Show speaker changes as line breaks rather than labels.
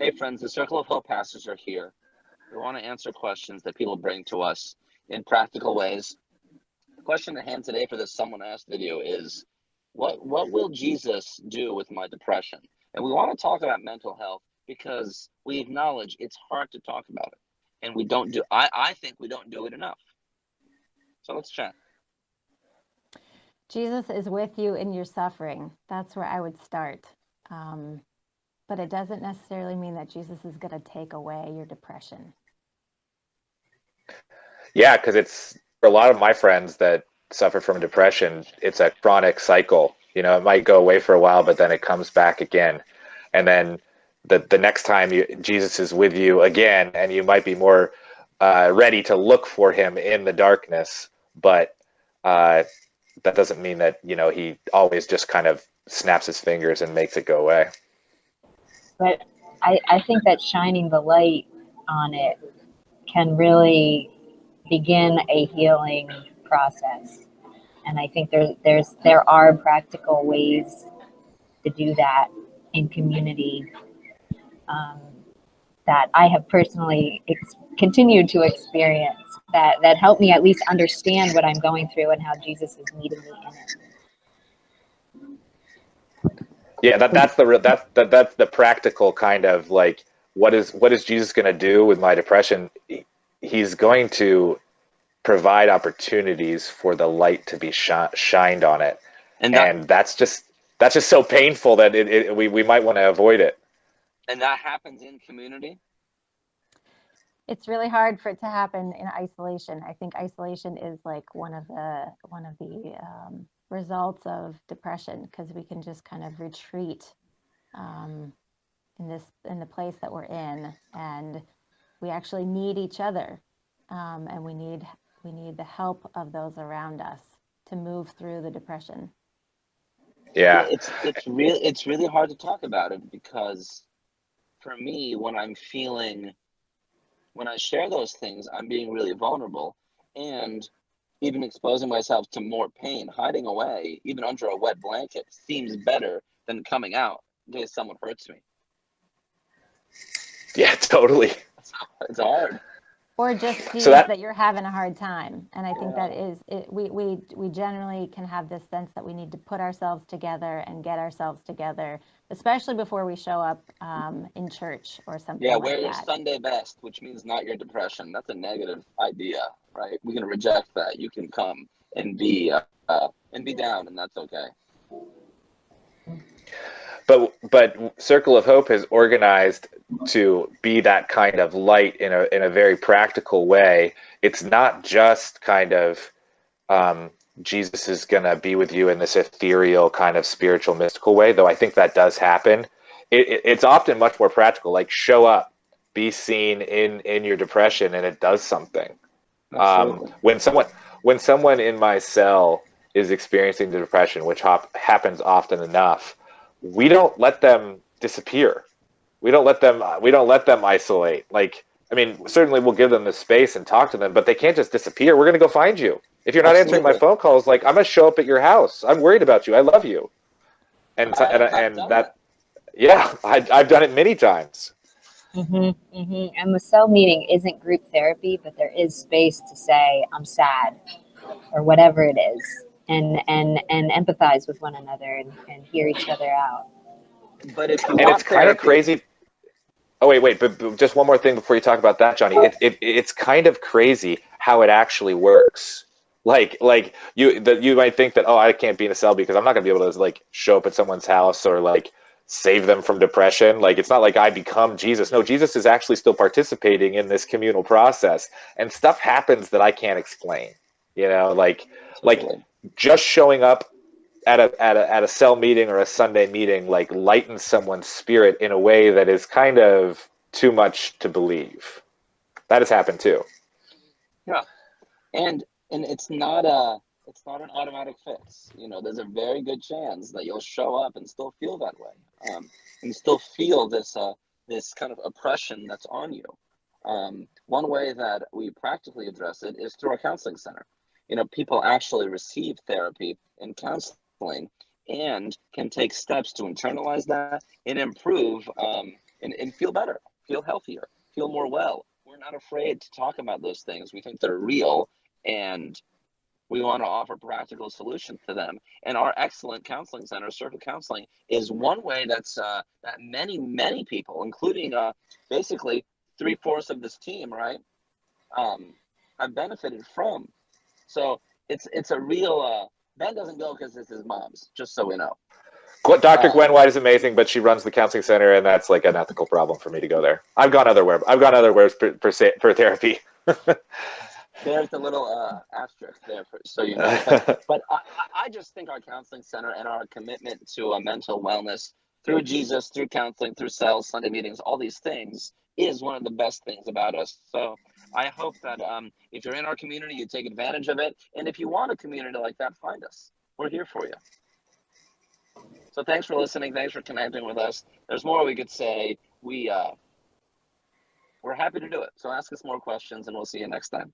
Hey friends, the Circle of Hope pastors are here. We want to answer questions that people bring to us in practical ways. The question at hand today for this Someone Asked video is, what will Jesus do with my depression? And we want to talk about mental health because we acknowledge it's hard to talk about it. And we don't do, I think we don't do it enough. So let's chat.
Jesus is with you in your suffering. That's where I would start. But it doesn't necessarily mean that Jesus is going to take away your depression.
Yeah, because it's for a lot of my friends that suffer from depression, it's a chronic cycle. It might go away for a while, but then it comes back again. And then the next time Jesus is with you again, and you might be more ready to look for him in the darkness, but uh, that doesn't mean that, he always just kind of snaps his fingers and makes it go away.
But I think that shining the light on it can really begin a healing process. And I think there are practical ways to do that in community that I have personally continued to experience that help me at least understand what I'm going through and how Jesus is meeting me in it.
Yeah, that's the practical kind of like what is Jesus going to do with my depression? He's going to provide opportunities for the light to be shined on it, and that's just so painful that we might want to avoid it.
And that happens in community.
It's really hard for it to happen in isolation. I think isolation is like one of the results of depression, because we can just kind of retreat in the place that we're in, and we actually need each other, and we need the help of those around us to move through the depression.
Yeah,
it's really hard to talk about it, because for me, when I share those things, I'm being really vulnerable and even exposing myself to more pain. Hiding away, even under a wet blanket, seems better than coming out in case someone hurts me.
yeah, totally.
It's hard.
Or just sees
So
that you're having a hard time. And I think that is it. We generally can have this sense that we need to put ourselves together and get ourselves together, especially before we show up in church or something like that.
Yeah, wear your Sunday best, which means not your depression. That's a negative idea, right? We can reject that. You can come and be down, and that's okay.
But Circle of Hope has organized to be that kind of light in a very practical way. It's not just kind of Jesus is going to be with you in this ethereal kind of spiritual mystical way, though I think that does happen. It's often much more practical, like show up, be seen in your depression, and it does something. When someone in my cell is experiencing the depression, which happens often enough, we don't let them disappear. We don't let them isolate. Like, I mean, certainly we'll give them the space and talk to them, but they can't just disappear. We're going to go find you. If you're not answering my phone calls, like, I'm going to show up at your house. I'm worried about you. I love you. And that, yeah, I've done it many times.
And the cell meeting isn't group therapy, but there is space to say, I'm sad, or whatever it is, and empathize with one another and hear each other out.
But if you
and it's kind of crazy. Oh, wait, but just one more thing before you talk about that, Johnny. It's kind of crazy how it actually works. Like you might think that, oh, I can't be in a cell because I'm not going to be able to like show up at someone's house or like save them from depression. Like, it's not like I become Jesus. No, Jesus is actually still participating in this communal process, and stuff happens that I can't explain. Like just showing up at a cell meeting or a Sunday meeting, like, lightens someone's spirit in a way that is kind of too much to believe. That has happened too.
Yeah, and it's not an automatic fix. There's a very good chance that you'll show up and still feel that way, and still feel this kind of oppression that's on you. One way that we practically address it is through our counseling center. People actually receive therapy and counseling and can take steps to internalize that and improve and feel better, feel healthier, feel more well. We're not afraid to talk about those things. We think they're real, and we want to offer practical solutions to them. And our excellent counseling center, Circle Counseling, is one way that's that many people, including basically 3/4 of this team, right, have benefited from. So it's a real. Ben doesn't go because it's his mom's, just so we know.
Dr. Gwen White is amazing, but she runs the counseling center, and that's like an ethical problem for me to go there. I've gone otherwhere for therapy.
There's a little asterisk there, so you know. But I just think our counseling center and our commitment to mental wellness through Jesus, through counseling, through cells, Sunday meetings, all these things is one of the best things about us. So I hope that if you're in our community, you take advantage of it. And if you want a community like that, find us. We're here for you. So thanks for listening. Thanks for connecting with us. There's more we could say. We're happy to do it. So ask us more questions, and we'll see you next time.